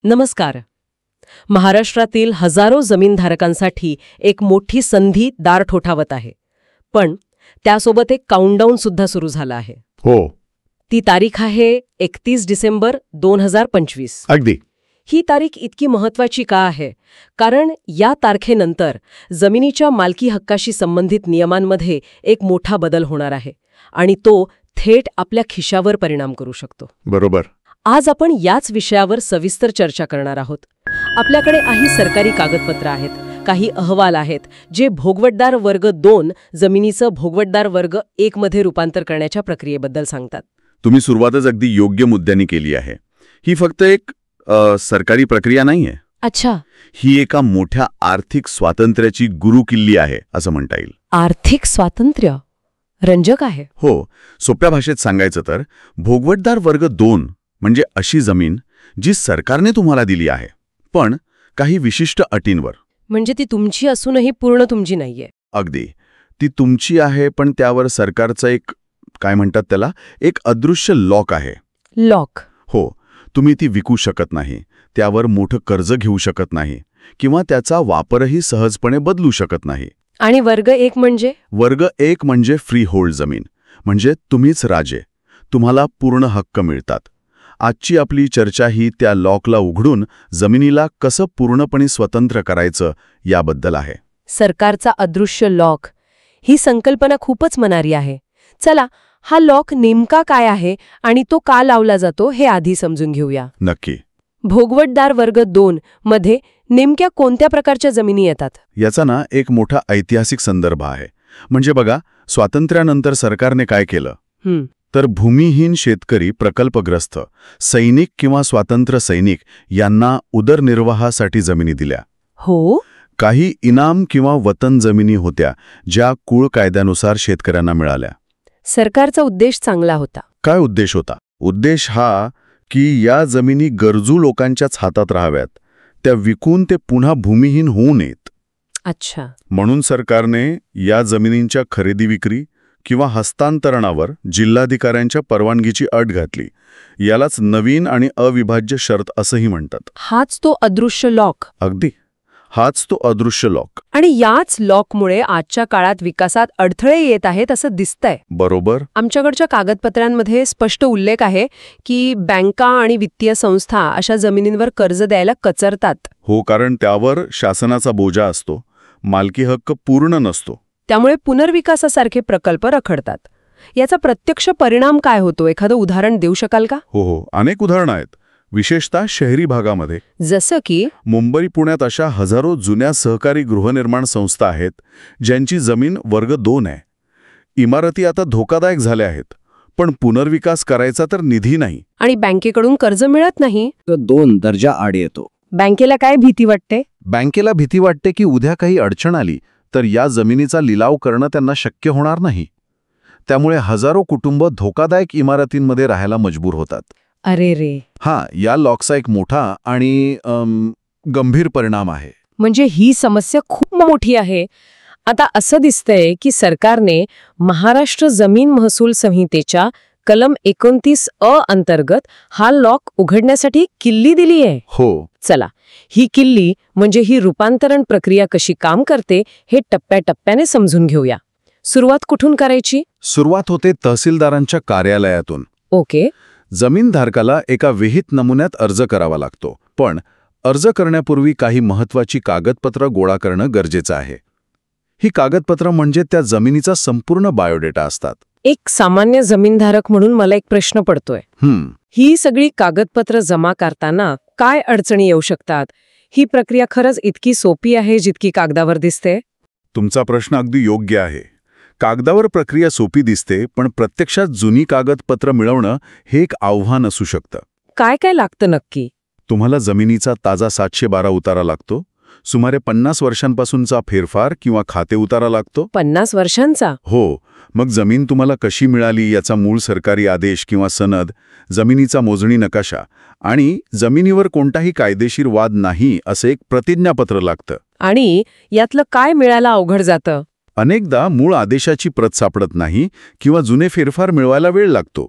नमस्कार. महाराष्ट्रातील हजारो जमीनधारकांसाठी एक मोठी संधी दार ठोठावत आहे. पण त्यासोबत एक काउंटडाऊन सुद्धा सुरू झाला आहे. हो. ती तारीख आहे 31 डिसेंबर 2025. अगदी. ही तारीख इतकी महत्वाची का आहे? कारण या तारखेनंतर जमिनीच्या मालकी हक्काशी संबंधित नियमांमध्ये एक मोठा बदल होणार आहे आणि तो थेट आपल्या खिशावर परिणाम करू शकतो. बरोबर. आज आपण याच विषयावर सविस्तर चर्चा करणार आहोत. आपल्याकडे काही सरकारी कागदपत्र आहेत, काही अहवाल आहेत जे भोगवटदार वर्ग 2 जमिनीचं भोगवटदार वर्ग 1 मध्ये रूपांतर करण्याच्या प्रक्रियेबद्दल सांगतात. तुम्ही सुरुवातच अगदी योग्य मुद्द्यांनी केली आहे. ही फक्त एक सरकारी प्रक्रिया नाहीये. अच्छा. ही एका मोठ्या आर्थिक स्वातंत्र्याची गुरुकिल्ली आहे असं म्हणता येईल. आर्थिक स्वातंत्र्य रंजक आहे. हो. सोप्या भाषेत सांगायचं तर भोगवटदार वर्ग 2 म्हणजे अशी जमीन जी सरकारने तुम्हाला दिली आहे, पण काही विशिष्ट अटींवर. म्हणजे ती तुमची असूनही पूर्ण तुमची नाहीये. अगदी. ती तुमची आहे, पण त्यावर सरकारचं एक काय म्हणतात त्याला, एक अदृश्य लॉक आहे. लॉक? हो. तुम्ही ती विकू शकत नाही, त्यावर मोठं कर्ज घेऊ शकत नाही किंवा त्याचा वापरही सहजपणे बदलू शकत नाही. आणि वर्ग 1 म्हणजे? वर्ग 1 म्हणजे फ्री होल्ड जमीन. म्हणजे तुम्हीच राजे, तुम्हाला पूर्ण हक्क मिळतात. आजची आपली चर्चा ही त्या लॉकला उघडून जमिनीला कसं पूर्णपणे स्वतंत्र करायचं याबद्दल आहे. सरकारचा अदृश्य लॉक ही संकल्पना खूपच मनारी आहे. चला, हा लॉक नेमका काय आहे आणि तो का लावला जातो हे आधी समजून घेऊया. नक्की. भोगवटदार वर्ग 2 मध्ये नेमक्या कोणत्या प्रकारच्या जमिनी येतात? याचा एक मोठा ऐतिहासिक संदर्भ आहे. म्हणजे बघा, स्वातंत्र्यानंतर सरकारने काय केलं तर भूमिहीन शेतकरी, प्रकल्पग्रस्त, सैनिक किंवा स्वातंत्र्य सैनिक यांना उदरनिर्वाहासाठी जमिनी दिल्या. हो. काही इनाम किंवा वतन जमिनी होत्या ज्या कुळ कायद्यानुसार शेतकऱ्यांना मिळाल्या. सरकारचा उद्देश चांगला होता. काय उद्देश होता? उद्देश हा की या जमिनी गरजू लोकांच्याच हातात राहाव्यात, त्या विकून ते पुन्हा भूमिहीन होऊ नयेत. अच्छा. म्हणून सरकारने या जमिनींच्या खरेदी विक्री किंवा हस्तांतरणावर जिल्हाधिकाऱ्यांच्या परवानगीची अट घातली. यालाच नवीन आणि अविभाज्य शर्त असंही म्हणतात. हाच तो अदृश्य लॉक? अगदी. हाच तो अदृश्य लॉक. आणि याच लॉकमुळे आजच्या काळात विकासात अडथळे येत आहेत असं दिसतंय. बरोबर. आमच्याकडच्या कागदपत्रांमध्ये स्पष्ट उल्लेख आहे की बँका आणि वित्तीय संस्था अशा जमिनींवर कर्ज द्यायला कचरतात. हो, कारण त्यावर शासनाचा बोजा असतो, मालकी हक्क पूर्ण नसतो. त्यामुळे पुनर्विकासासारखे प्रकल्प रखडतात. याचा प्रत्यक्ष परिणाम काय होतो? एखादं उदाहरण देऊ शकाल का? हो, अनेक उदाहरणं आहेत, विशेषतः शहरी भागामध्ये. जसं की मुंबई, पुण्यात अशा हजारो जुन्या सहकारी गृहनिर्माण संस्था आहेत ज्यांची जमीन वर्ग 2 आहे. इमारती आता धोकादायक झाल्या आहेत, पण पुनर्विकास करायचा तर निधी नाही. आणि बँकेकडून कर्ज मिळत नाही. 2 दर्जा आड येतो. बँकेला काय भीती वाटते? बँकेला भीती वाटते की उद्या काही अडचण आली तर या जमिनीचा लिलाव करणं त्यांना शक्य होणार नाही. त्यामुळे हजारो कुटुंब धोकादायक इमारतींमध्ये राहायला मजबूर होतात. अरे रे. या लॉकचा एक मोठा आणि गंभीर परिणाम आहे. म्हणजे ही समस्या खूप मोठी आहे. आता असं दिसतंय की सरकारने महाराष्ट्र जमीन महसूल संहितेच्या कलम 29(अ) अंतर्गत हा लॉक उघडण्यासाठी किल्ली दिली आहे. हो. चला, ही किल्ली म्हणजे ही रूपांतरण प्रक्रिया कशी काम करते हे टप्प्याटप्प्याने समजून घेऊया. सुरुवात कुठून करायची? सुरुवात होते तहसीलदारांच्या कार्यालयातून. ओके. जमीनधारकाला एका विहित नमुन्यात अर्ज करावा लागतो, पण अर्ज करण्यापूर्वी काही महत्त्वाची कागदपत्र गोळा करणं गरजेचं आहे. ही कागदपत्र म्हणजे त्या जमिनीचा संपूर्ण बायोडेटा असतात. एक सामान्य जमीनधारक म्हणून मला एक प्रश्न पडतोय. ही सगळी कागदपत्र जमा करताना काय अडचणी येऊ शकतात? ही प्रक्रिया खरंच इतकी सोपी आहे जितकी कागदावर दिसते? तुमचा प्रश्न अगदी योग्य आहे. कागदावर प्रक्रिया सोपी दिसते, पण प्रत्यक्षात जुनी कागदपत्र मिळवणं हे एक आव्हान असू शकतं. काय काय लागतं नक्की? तुम्हाला जमिनीचा ताजा 712 उतारा लागतो. सुमारे 50 वर्षांपासूनचा फेरफार किंवा खाते उतारा लागतो. 50 वर्षांचा? हो. मग जमीन तुम्हाला कशी मिळाली याचा मूळ सरकारी आदेश किंवा सनद, जमिनीचा मोजणी नकाशा आणि जमिनीवर कोणताही कायदेशीर वाद नाही असं एक प्रतिज्ञापत्र लागतं. आणि यातलं काय मिळायला अवघड जातं? अनेकदा मूळ आदेशाची प्रत सापडत नाही किंवा जुने फेरफार मिळवायला वेळ लागतो.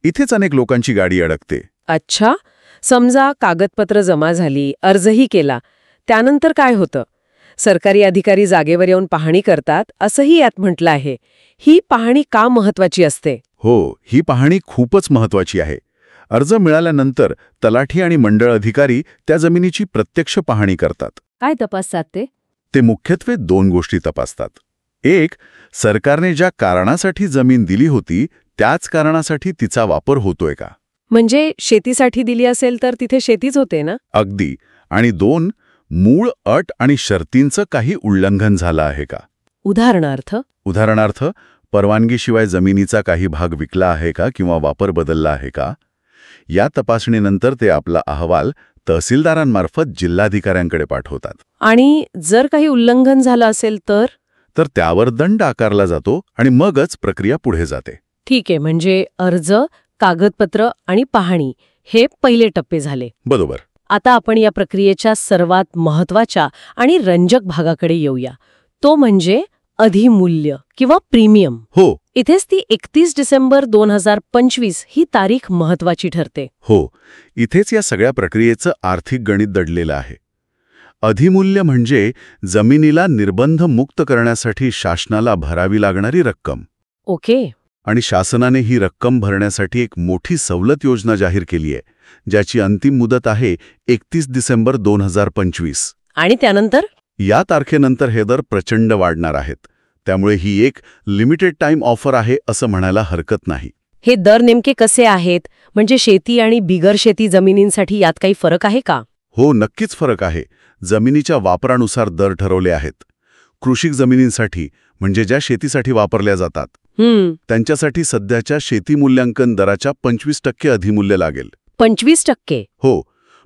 इथेच अनेक लोकांची गाडी अडकते. अच्छा. समजा कागदपत्र जमा झाली, अर्जही केला, त्यानंतर काय होतं? सरकारी अधिकारी जागेवर येऊन पाहणी करतात असंही यात म्हटलं आहे. ही पाहणी का महत्वाची असते? हो, ही पाहणी खूपच महत्वाची आहे. अर्ज मिळाल्यानंतर तलाठी आणि मंडळ अधिकारी त्या जमिनीची प्रत्यक्ष पाहणी करतात. काय तपासतात ते? ते मुख्यत्वे 2 गोष्टी तपासतात. एक, सरकारने ज्या कारणासाठी जमीन दिली होती त्याच कारणासाठी तिचा वापर होतोय का? म्हणजे शेतीसाठी दिली असेल तर तिथे शेतीच होते ना? अगदी. आणि 2, मूळ अट आणि शर्तींचं काही उल्लंघन झालं आहे का? उदाहरणार्थ परवानगीशिवाय जमिनीचा काही भाग विकला आहे का किंवा वापर बदलला आहे का? या तपासणीनंतर ते आपला अहवाल तहसीलदारांमार्फत जिल्हाधिकाऱ्यांकडे पाठवतात. आणि जर काही उल्लंघन झालं असेल तर त्यावर दंड आकारला जातो आणि मगच प्रक्रिया पुढे जाते. ठीक आहे, म्हणजे अर्ज, कागदपत्र आणि पाहणी हे पहिले टप्पे झाले. बरोबर. आता आपण या प्रक्रियेच्या सर्वात महत्वाच्या आणि रंजक भागाकडे येऊया. तो म्हणजे अधिमूल्य किंवा प्रीमियम. हो. इथेच ती 31 डिसेंबर 2025 ही तारीख महत्वाची ठरते. हो, इथेच या सगळ्या प्रक्रियेचं आर्थिक गणित दडलेलं आहे. अधिमूल्य म्हणजे जमिनीला निर्बंध मुक्त करण्यासाठी शासनाला भरावी लागणारी रक्कम. ओके. आणि शासनाने ही रक्कम भरण्यासाठी एक मोठी सवलत योजना जाहीर केली आहे, ज्याची अंतिम मुदत आहे 31 डिसेंबर 2025. आणि त्यानंतर? या तारखेनंतर हे दर प्रचंड वाढणार आहेत. त्यामुळे ही एक लिमिटेड टाइम ऑफर आहे असं म्हणायला हरकत नाही. हे दर नेमके कसे आहेत? म्हणजे शेती आणि बिगर शेती जमिनींसाठी यात काही फरक आहे का? हो, नक्कीच फरक आहे. जमिनीच्या वापरानुसार दर ठरवले आहेत. कृषी जमिनींसाठी, म्हणजे ज्या शेतीसाठी वापरल्या जातात, त्यांच्यासाठी सध्याच्या शेती मूल्यांकन दराच्या 25% अधिमूल्य लागेल. 25%? हो,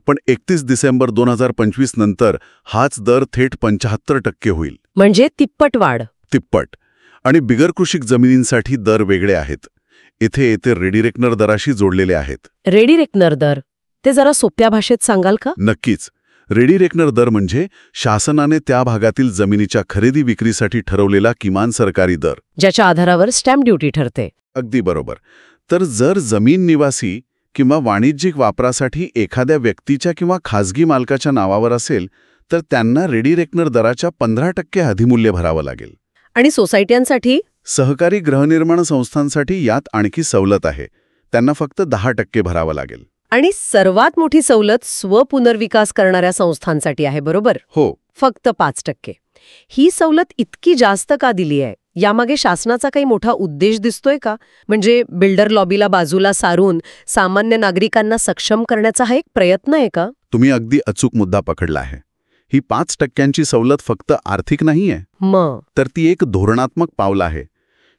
पण 31 डिसेंबर 2025 नंतर हाच दर थेट 75% होईल. म्हणजे तिप्पट वाढ. तिप्पट. आणि बिगर कृषी जमिनींसाठी दर वेगळे आहेत. इथे रेडी रेकनर दराशी जोडलेले आहेत. रेडी रेकनर दर ते जरा सोप्या भाषेत सांगाल का? नक्कीच. रेडी रेकनर दर म्हणजे शासनाने त्या भागातील जमिनीच्या खरेदी विक्रीसाठी ठरवलेला किमान सरकारी दर, ज्याच्या आधारावर स्टॅम्प ड्युटी ठरते. अगदी बरोबर. तर जर जमीन निवासी किंवा वाणिज्यिक वापरासाठी एखाद्या व्यक्तीच्या किंवा खाजगी मालकाच्या नावावर असेल तर त्यांना रेडी रेकनर दराच्या 15% अधिमूल्य भरावं लागेल. आणि सोसायट्यांसाठी? सहकारी गृहनिर्माण संस्थांसाठी यात आणखी सवलत आहे. त्यांना फक्त 10% भरावं लागेल. आणि सर्वात मोठी सवलत स्वपुनर्विकास करणाऱ्या संस्थांसाठी आहे, बरोबर? हो. फक्त 5%. ही सवलत इतकी जास्त का दिली आहे? यामागे शासनाचा काही मोठा उद्देश दिसतोय का? म्हणजे बिल्डर लॉबीला बाजूला सारून सामान्य नागरिकांना सक्षम करण्याचा हा एक प्रयत्न आहे का? तुम्ही अगदी अचूक मुद्दा पकडला आहे. ही 5%ची सवलत फक्त आर्थिक नाहीये, तर ती एक धोरणात्मक पाऊल आहे.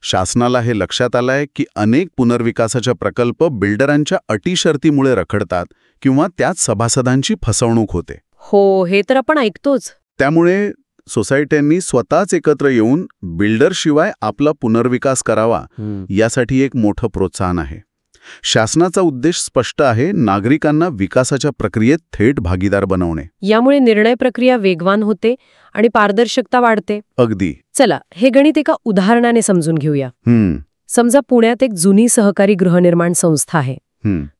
शासनाला हे लक्षात आलंय की अनेक पुनर्विकासाच्या प्रकल्प बिल्डरांच्या अटी शर्तीमुळे रखडतात किंवा त्यात सभासदांची फसवणूक होते. हो, हे तर आपण ऐकतोच. त्यामुळे सोसायट्यांनी स्वतःच एकत्र येऊन बिल्डरशिवाय आपला पुनर्विकास करावा, यासाठी एक मोठं प्रोत्साहन आहे. शासनाचा उद्देश स्पष्ट आहे, नागरिकांना विकासाच्या प्रक्रियेत थेट भागीदार बनवणे. यामुळे निर्णय प्रक्रिया वेगवान होते आणि पारदर्शकता वाढते. अगदी. चला, हे गणित एका उदाहरणाने समजून घेऊया. समजा पुण्यात एक जुनी सहकारी गृहनिर्माण संस्था आहे.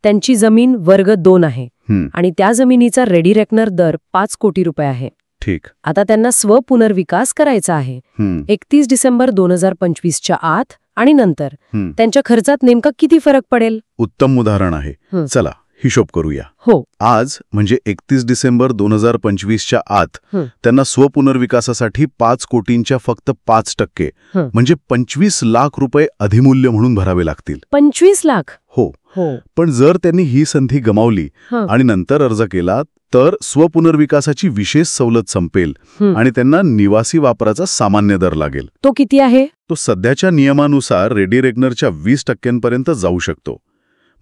त्यांची जमीन वर्ग 2 आहे आणि त्या जमिनीचा रेडी रेकनर दर 5 कोटी रुपये आहे. ठीक. आता त्यांना स्वपुनर्विकास करायचा आहे. 31 डिसेंबर 2025च्या आत आणि नंतर त्यांच्या खर्चात नेमका किती फरक पडेल? उत्तम उदाहरण आहे. चला हिशोब करूया. हो. आज म्हणजे 31 डिसेंबर 2025च्या आत त्यांना स्वपुनर्विकासासाठी 5 कोटींच्या फक्त 5% म्हणजे 25 लाख रुपये अधिमूल्य म्हणून भरावे लागतील. 25 लाख? हो. पण जर त्यांनी ही संधी गमावली आणि नंतर अर्ज केला तर स्वपुनर्विकासाची विशेष सवलत संपेल आणि त्यांना निवासी वापराचा सामान्य दर लागेल. तो किती आहे? तो सध्याच्या नियमानुसार रेडी रेकनरच्या 20% जाऊ शकतो.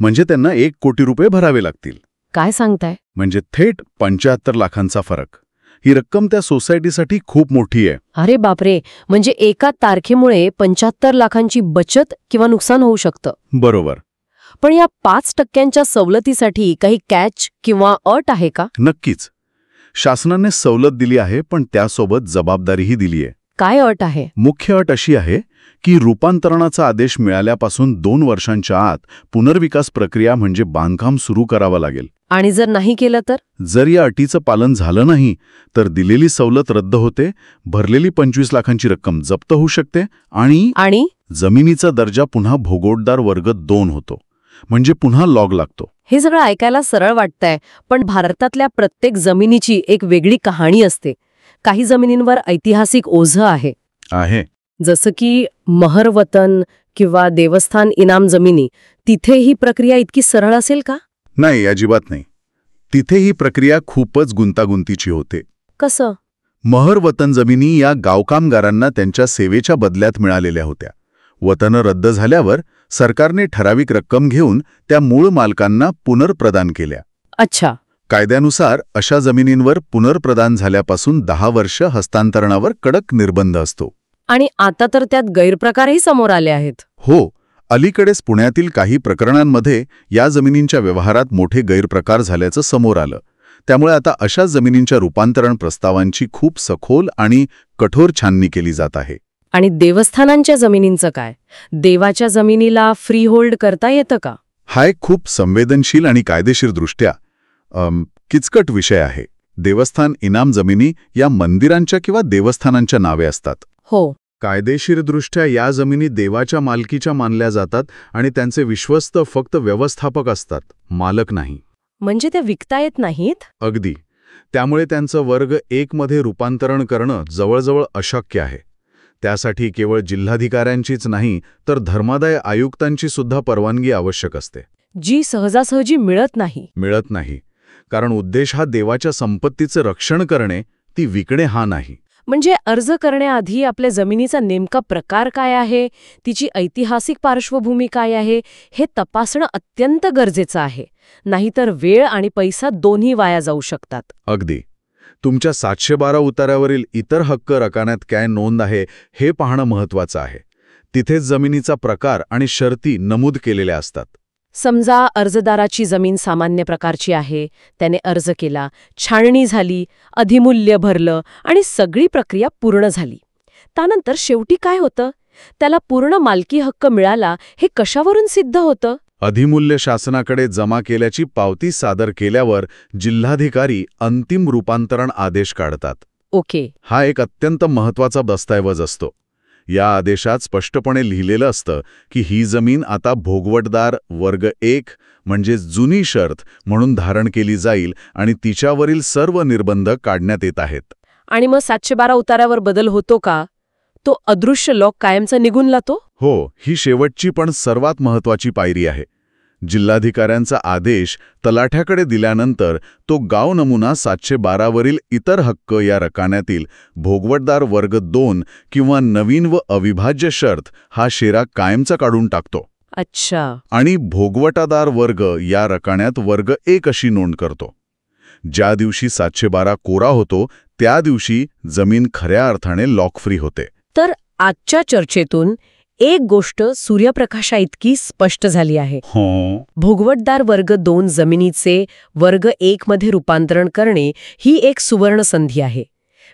म्हणजे त्यांना 1 कोटी रुपये भरावे लागतील. काय सांगताय? म्हणजे थेट 75 लाखांचा फरक. ही रक्कम त्या सोसायटीसाठी खूप मोठी आहे. अरे बापरे, म्हणजे एका तारखेमुळे 75 लाखांची बचत किंवा नुकसान होऊ शकतं. बरोबर. पण या 5%च्या सवलतीसाठी काही कॅच किंवा अट आहे का? नक्कीच. शासनाने सवलत दिली आहे, पण त्यासोबत जबाबदारीही दिली आहे. काय अट आहे? मुख्य अट अशी आहे की रूपांतरणाचा आदेश मिळाल्यापासून 2 वर्षांच्या आत पुनर्विकास प्रक्रिया म्हणजे बांधकाम सुरू करावं लागेल. आणि जर नाही केलं तर? जर या अटीचं पालन झालं नाही तर दिलेली सवलत रद्द होते, भरलेली 25 लाखांची रक्कम जप्त होऊ शकते आणि जमिनीचा दर्जा पुन्हा भोगवटदार वर्ग 2 होतो. म्हणजे पुन्हा लॉग लागतो. हे सगळं ऐकायला सरळ वाटतंय, पण भारतातल्या प्रत्येक जमिनीची एक वेगळी कहाणी असते. काही जमिनींवर ऐतिहासिक ओझं आहे. जसं की महर वतन किंवा देवस्थान इनाम जमिनी. तिथे ही प्रक्रिया इतकी सरळ असेल का? नाही, अजिबात नाही. तिथे ही प्रक्रिया खूपच गुंतागुंतीची होते. कसं? महर वतन जमिनी या गावकामगारांना त्यांच्या सेवेच्या बदल्यात मिळालेल्या होत्या. वतनं रद्द झाल्यावर सरकारने ठराविक रक्कम घेऊन त्या मूळ मालकांना पुनर्प्रदान केल्या. अच्छा. कायद्यानुसार अशा जमिनींवर पुनर्प्रदान झाल्यापासून 10 वर्ष हस्तांतरणावर कडक निर्बंध असतो. आणि आता तर त्यात गैरप्रकारही समोर आले आहेत. हो, अलीकडेच पुण्यातील काही प्रकरणांमध्ये या जमिनींच्या व्यवहारात मोठे गैरप्रकार झाल्याचं समोर आलं. त्यामुळे आता अशा जमिनींच्या रूपांतरण प्रस्तावांची खूप सखोल आणि कठोर छाननी केली जात आहे. आणि देवस्थानांच्या जमिनींचं काय? देवाच्या जमिनीला फ्री होल्ड करता येतं का? हा एक खूप संवेदनशील आणि कायदेशीरदृष्ट्या किचकट विषय आहे. देवस्थान इनाम जमिनी या मंदिरांच्या किंवा देवस्थानांच्या नावे असतात. हो. कायदेशीरदृष्ट्या या जमिनी देवाच्या मालकीच्या मानल्या जातात आणि त्यांचे विश्वस्त फक्त व्यवस्थापक असतात, मालक नाही. म्हणजे त्या विकता येत नाहीत? अगदी. त्यामुळे त्यांचं वर्ग 1 मध्ये रूपांतरण करणं जवळजवळ अशक्य आहे. त्यासाठी केवळ जिल्हाधिकाऱ्यांचीच नाही तर धर्मादाय आयुक्तांची सुद्धा परवानगी आवश्यक असते. जी सहजासहजी मिळत नाही. कारण उद्देश हा देवाच्या संपत्तीचं रक्षण करणे, ती विकणे हा नाही. म्हणजे अर्ज करण्याआधी आपल्या जमिनीचा नेमका प्रकार काय आहे, तिची ऐतिहासिक पार्श्वभूमी काय आहे, हे तपासणं अत्यंत गरजेचं आहे. नाहीतर वेळ आणि पैसा दोन्ही वाया जाऊ शकतात. अगदी. तुमच्या 712 उतार्यावरील इतर हक्क रकान्यात काय नोंद आहे हे पाहणं महत्त्वाचं आहे. तिथेच जमिनीचा प्रकार आणि शर्ती नमूद केलेल्या असतात. समजा अर्जदाराची जमीन सामान्य प्रकारची आहे, त्याने अर्ज केला, छाननी झाली, अधिमूल्य भरलं आणि सगळी प्रक्रिया पूर्ण झाली. त्यानंतर शेवटी काय होतं? त्याला पूर्ण मालकी हक्क मिळाला हे कशावरून सिद्ध होतं? अधिमूल्य शासनाकडे जमा केल्याची पावती सादर केल्यावर जिल्हाधिकारी अंतिम रूपांतरण आदेश काढतात. ओके. हा एक अत्यंत महत्त्वाचा दस्तऐवज असतो. या आदेशात स्पष्टपणे लिहिलेलं असतं की ही जमीन आता भोगवटदार वर्ग 1 म्हणजे जुनी शर्त म्हणून धारण केली जाईल आणि तिच्यावरील सर्व निर्बंध काढण्यात येत आहेत. आणि मग 712 उतार्यावर बदल होतो का? तो अदृश्य लॉक कायमचा निघून जातो? हो, ही शेवटची पण सर्वात महत्त्वाची पायरी आहे. जिल्हाधिकाऱ्यांचा आदेश तलाठ्याकडे दिल्यानंतर तो गाव नमुना 712 वरील इतर हक्क या रकान्यातील भोगवटदार वर्ग 2 किंवा नवीन व अविभाज्य शर्त हा शेरा कायमचा काढून टाकतो. अच्छा. आणि भोगवटादार वर्ग या रकान्यात वर्ग 1 अशी नोंद करतो. ज्या दिवशी 712 कोरा होतो त्या दिवशी जमीन खऱ्या अर्थाने लॉक फ्री होते. तर आजच्या चर्चेतून एक गोष्ट सूर्यप्रकाशा इतकी स्पष्ट झाली आहे. भोगवटदार वर्ग 2 जमिनीचे वर्ग 1 मध्ये रूपांतरण करणे ही एक सुवर्ण संधी आहे.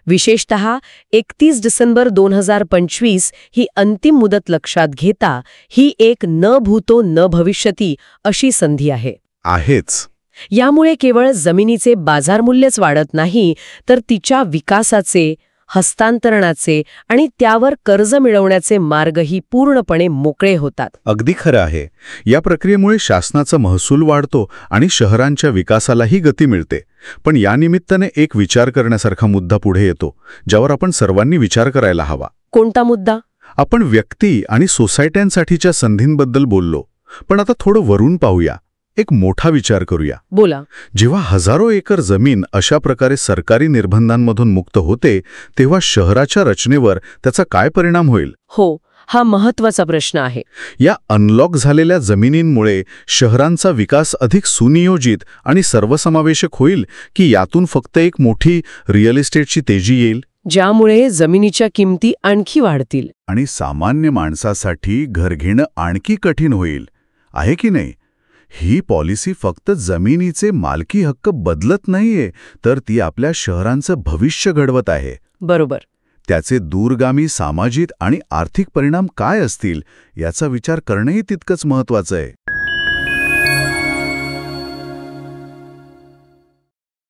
विशेषतः 31 डिसेंबर 2025 ही अंतिम मुदत लक्षात घेता ही एक न भूतो न भविष्यती अशी संधी आहे. आहेच. यामुळे केवळ जमिनीचे बाजारमूल्यच वाढत नाही तर तिच्या विकासाचे, हस्तांतरणाचे आणि त्यावर कर्ज मिळवण्याचे मार्गही पूर्णपणे मोकळे होतात. अगदी खरं आहे. या प्रक्रियेमुळे शासनाचा महसूल वाढतो आणि शहरांच्या विकासालाही गती मिळते. पण या निमित्ताने एक विचार करण्यासारखा मुद्दा पुढे येतो, ज्यावर आपण सर्वांनी विचार करायला हवा. कोणता मुद्दा? आपण व्यक्ती आणि सोसायट्यांसाठीच्या संधींबद्दल बोललो, पण आता थोडं वरून पाहूया. एक मोठा विचार करूया. बोला. जेव्हा हजारो एकर जमीन अशा प्रकारे सरकारी निर्बंधांमधून मुक्त होते तेव्हा शहराच्या रचनेवर त्याचा काय परिणाम होईल? हो, हा महत्त्वाचा प्रश्न आहे. या अनलॉक झालेल्या जमिनींमुळे शहरांचा विकास अधिक सुनियोजित आणि सर्वसमावेशक होईल की यातून फक्त एक मोठी रिअल इस्टेटची तेजी येईल, ज्यामुळे जमिनीच्या किमती आणखी वाढतील आणि सामान्य माणसासाठी घर घेणं आणखी कठीण होईल, आहे की नाही? ही पॉलिसी फक्त जमिनीचे मालकी हक्क बदलत नाहीये, तर ती आपल्या शहरांचं भविष्य घडवत आहे. बरोबर. त्याचे दूरगामी सामाजिक आणि आर्थिक परिणाम काय असतील याचा विचार करणंही तितकंच महत्त्वाचं आहे.